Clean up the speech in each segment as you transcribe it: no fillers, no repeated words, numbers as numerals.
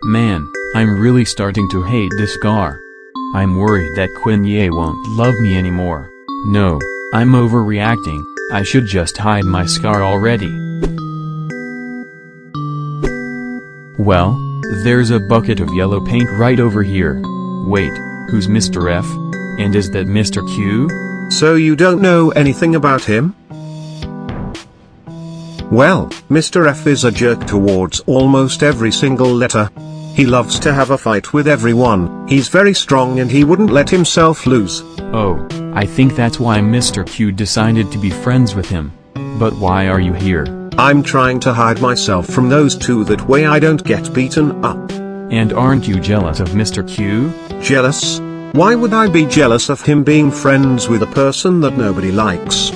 Man, I'm really starting to hate this scar. I'm worried that Quinye won't love me anymore. No, I'm overreacting. I should just hide my scar already. Well, there's a bucket of yellow paint right over here. Wait, who's Mr. F? And is that Mr. Q? So you don't know anything about him? Well, Mr. F is a jerk towards almost every single letter. He loves to have a fight with everyone. He's very strong and he wouldn't let himself lose. Oh, I think that's why Mr. Q decided to be friends with him. But why are you here? I'm trying to hide myself from those two, that way I don't get beaten up. And aren't you jealous of Mr. Q? Jealous? Why would I be jealous of him being friends with a person that nobody likes?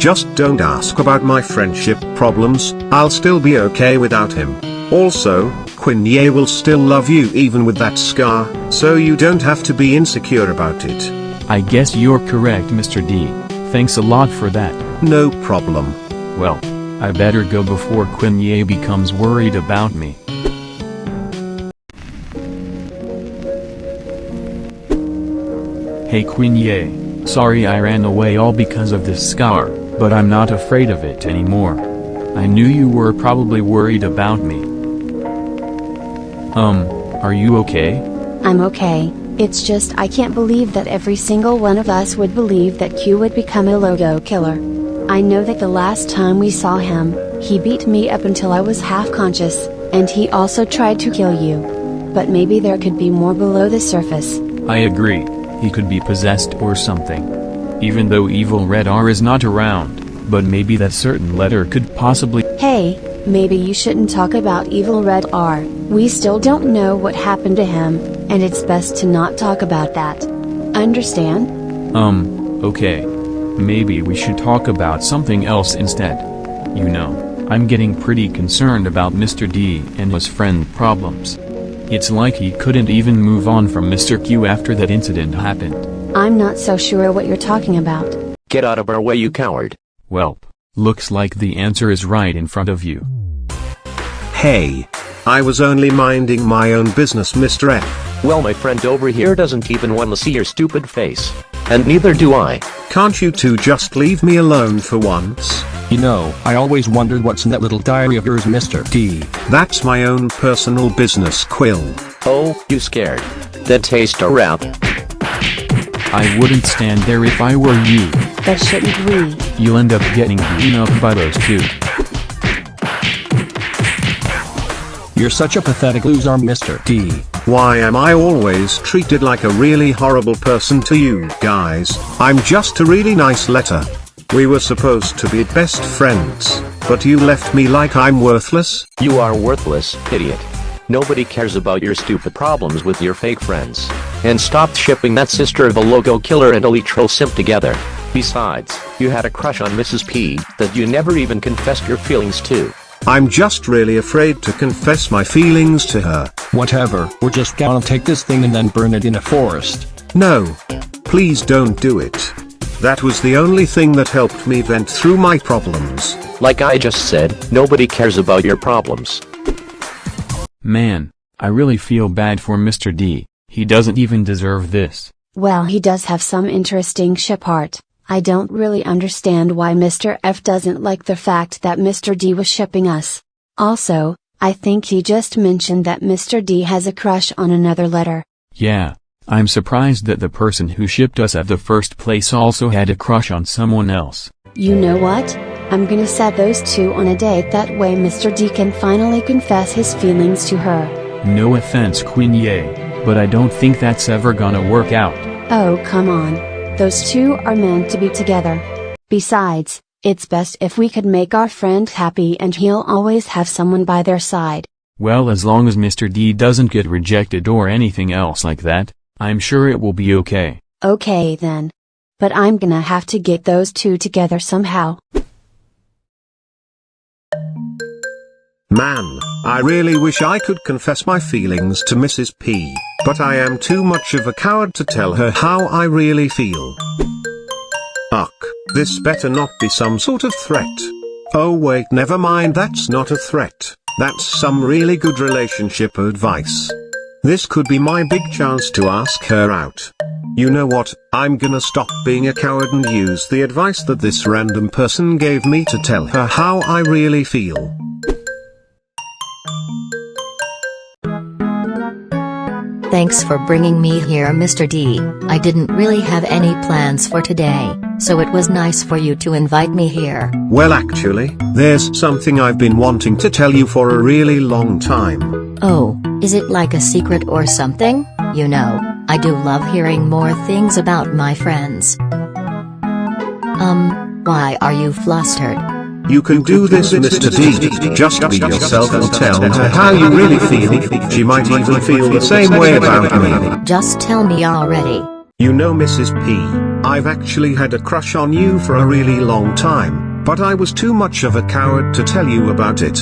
Just don't ask about my friendship problems. I'll still be okay without him. Also, Quinye will still love you even with that scar, so you don't have to be insecure about it. I guess you're correct, Mr. D. Thanks a lot for that. No problem. Well, I better go before Quinye becomes worried about me. Hey Quinye, sorry I ran away all because of this scar, but I'm not afraid of it anymore. I knew you were probably worried about me. Are you okay? I'm okay. It's just I can't believe that every single one of us would believe that Q would become a logo killer. I know that the last time we saw him, he beat me up until I was half conscious, and he also tried to kill you. But maybe there could be more below the surface. I agree, he could be possessed or something. Even though Evil Red R is not around, but maybe that certain letter could possibly— Hey, maybe you shouldn't talk about Evil Red R. We still don't know what happened to him, and it's best to not talk about that. Understand? Okay. Maybe we should talk about something else instead. You know, I'm getting pretty concerned about Mr. D and his friend problems. It's like he couldn't even move on from Mr. Q after that incident happened. I'm not so sure what you're talking about. Get out of our way, you coward. Welp, looks like the answer is right in front of you. Hey. I was only minding my own business, Mr. F. Well, my friend over here doesn't even want to see your stupid face. And neither do I. Can't you two just leave me alone for once? You know, I always wondered what's in that little diary of yours, Mr. D. That's my own personal business, Quill. Oh, you scared? Then taste a rap. I wouldn't stand there if I were you. But shouldn't we? You'll end up getting beaten up by those two. You're such a pathetic loser, Mr. D. Why am I always treated like a really horrible person to you guys? I'm just a really nice letter. We were supposed to be best friends, but you left me like I'm worthless? You are worthless, idiot. Nobody cares about your stupid problems with your fake friends. And stop shipping that sister of a logo killer and elite troll simp together. Besides, you had a crush on Mrs. P that you never even confessed your feelings to. I'm just really afraid to confess my feelings to her. Whatever, we're just gonna take this thing and then burn it in a forest. No. Please don't do it. That was the only thing that helped me vent through my problems. Like I just said, nobody cares about your problems. Man, I really feel bad for Mr. D. He doesn't even deserve this. Well, he does have some interesting ship art. I don't really understand why Mr. F doesn't like the fact that Mr. D was shipping us. Also, I think he just mentioned that Mr. D has a crush on another letter. Yeah, I'm surprised that the person who shipped us at the first place also had a crush on someone else. You know what? I'm gonna set those two on a date, that way Mr. D can finally confess his feelings to her. No offense, Quinye, but I don't think that's ever gonna work out. Oh come on. Those two are meant to be together. Besides, it's best if we could make our friend happy and he'll always have someone by their side. Well, as long as Mr. D doesn't get rejected or anything else like that, I'm sure it will be okay. Okay then. But I'm gonna have to get those two together somehow. Man, I really wish I could confess my feelings to Mrs. P, but I am too much of a coward to tell her how I really feel. Ugh, this better not be some sort of threat. Oh wait, never mind, that's not a threat. That's some really good relationship advice. This could be my big chance to ask her out. You know what, I'm gonna stop being a coward and use the advice that this random person gave me to tell her how I really feel. Thanks for bringing me here, Mr. D. I didn't really have any plans for today, so it was nice for you to invite me here. Well, actually, there's something I've been wanting to tell you for a really long time. Oh, is it like a secret or something? You know, I do love hearing more things about my friends. Why are you flustered? You can do this, Mr. D. Just be yourself and tell her how you really feel. She might even feel the same way about me. Just tell me already. You know, Mrs. P, I've actually had a crush on you for a really long time, but I was too much of a coward to tell you about it.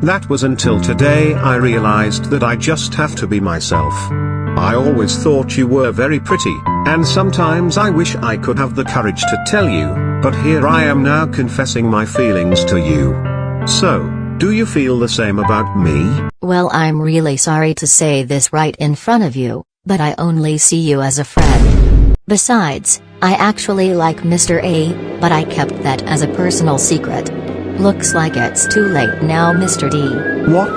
That was until today I realized that I just have to be myself. I always thought you were very pretty, and sometimes I wish I could have the courage to tell you, but here I am now confessing my feelings to you. So, do you feel the same about me? Well, I'm really sorry to say this right in front of you, but I only see you as a friend. Besides, I actually like Mr. A, but I kept that as a personal secret. Looks like it's too late now, Mr. D. What?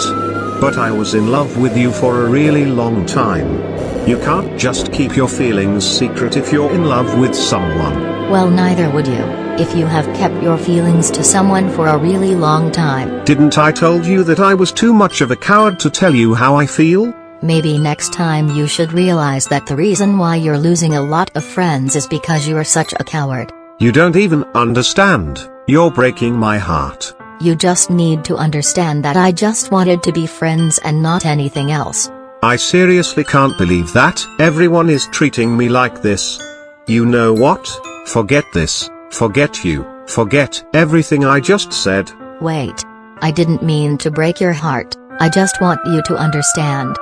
But I was in love with you for a really long time. You can't just keep your feelings secret if you're in love with someone. Well, neither would you, if you have kept your feelings to someone for a really long time. Didn't I told you that I was too much of a coward to tell you how I feel? Maybe next time you should realize that the reason why you're losing a lot of friends is because you're such a coward. You don't even understand. You're breaking my heart. You just need to understand that I just wanted to be friends and not anything else. I seriously can't believe that everyone is treating me like this. You know what? Forget this, forget you, forget everything I just said. Wait. I didn't mean to break your heart, I just want you to understand.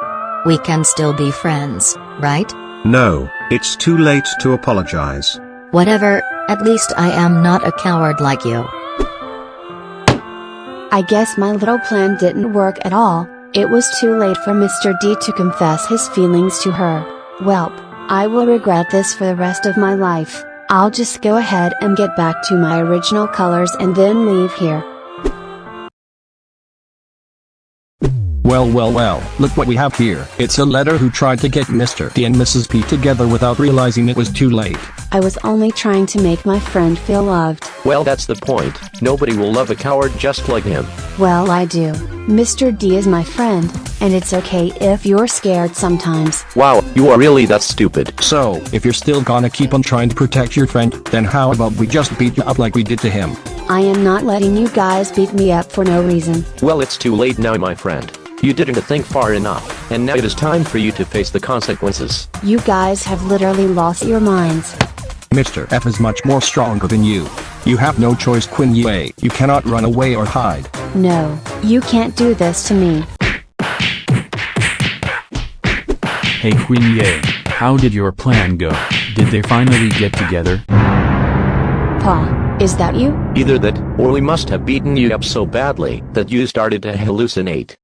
We can still be friends, right? No, it's too late to apologize. Whatever, at least I am not a coward like you. I guess my little plan didn't work at all. It was too late for Mr. D to confess his feelings to her. Welp, I will regret this for the rest of my life. I'll just go ahead and get back to my original colors and then leave here. Well, look what we have here. It's a letter who tried to get Mr. D and Mrs. P together without realizing it was too late. I was only trying to make my friend feel loved. Well, that's the point. Nobody will love a coward just like him. Well, I do. Mr. D is my friend, and it's okay if you're scared sometimes. Wow, you are really that stupid. So, if you're still gonna keep on trying to protect your friend, then how about we just beat you up like we did to him? I am not letting you guys beat me up for no reason. Well, it's too late now, my friend. You didn't think far enough, and now it is time for you to face the consequences. You guys have literally lost your minds. Mr. F is much more stronger than you. You have no choice, Quinn Ye. You cannot run away or hide. No, you can't do this to me. Hey Queen Ye, how did your plan go? Did they finally get together? Pa, is that you? Either that, or we must have beaten you up so badly that you started to hallucinate.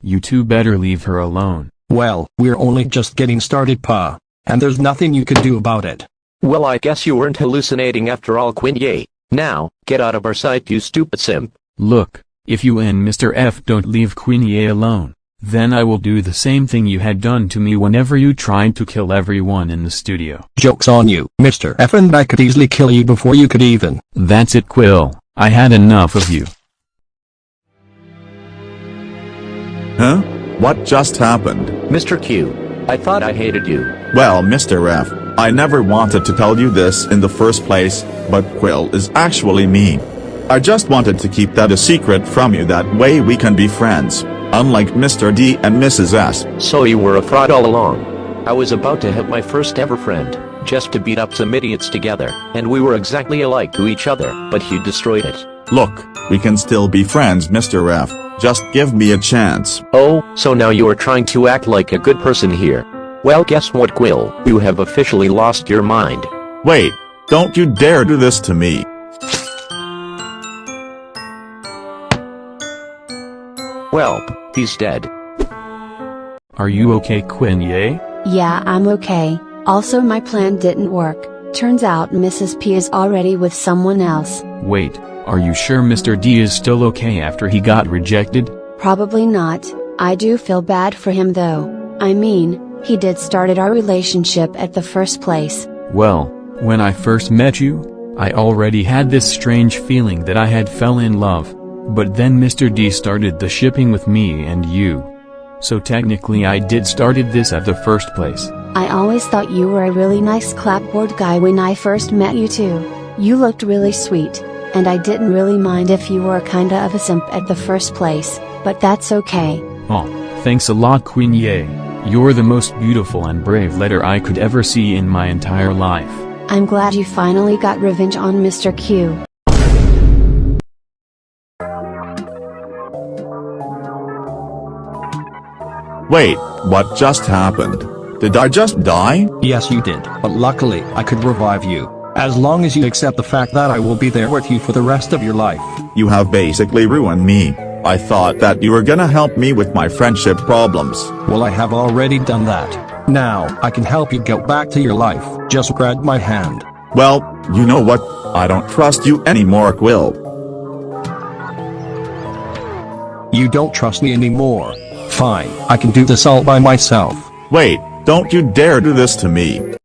You two better leave her alone. Well, we're only just getting started, Pa. And there's nothing you can do about it. Well, I guess you weren't hallucinating after all, Quinn Ye. Now, get out of our sight, you stupid simp. Look, if you and Mr. F don't leave Queen Ye alone, then I will do the same thing you had done to me whenever you tried to kill everyone in the studio. Joke's on you, Mr. F, and I could easily kill you before you could even. That's it, Quill. I had enough of you. Huh? What just happened? Mr. Q, I thought I hated you. Well, Mr. F, I never wanted to tell you this in the first place, but Quill is actually mean. I just wanted to keep that a secret from you, that way we can be friends, unlike Mr. D and Mrs. S. So you were a fraud all along. I was about to have my first ever friend, just to beat up some idiots together, and we were exactly alike to each other, but you destroyed it. Look, we can still be friends, Mr. F. Just give me a chance. Oh, so now you are trying to act like a good person here. Well, guess what, Quill? You have officially lost your mind. Wait, don't you dare do this to me. Well, he's dead. Are you okay, Quinn-Ye? Yeah, I'm okay. Also, my plan didn't work. Turns out Mrs. P is already with someone else. Wait, are you sure Mr. D is still okay after he got rejected? Probably not. I do feel bad for him though. I mean, he did started our relationship at the first place. Well, when I first met you, I already had this strange feeling that I had fell in love. But then Mr. D started the shipping with me and you. So technically I did started this at the first place. I always thought you were a really nice clapboard guy when I first met you too. You looked really sweet, and I didn't really mind if you were kinda of a simp at the first place, but that's okay. Oh, thanks a lot, Quinn-Ye. You're the most beautiful and brave letter I could ever see in my entire life. I'm glad you finally got revenge on Mr. Q. Wait, what just happened? Did I just die? Yes, you did, but luckily, I could revive you. As long as you accept the fact that I will be there with you for the rest of your life. You have basically ruined me. I thought that you were gonna help me with my friendship problems. Well, I have already done that. Now, I can help you get back to your life. Just grab my hand. Well, you know what? I don't trust you anymore, Quill. You don't trust me anymore. Fine, I can do this all by myself. Wait, don't you dare do this to me.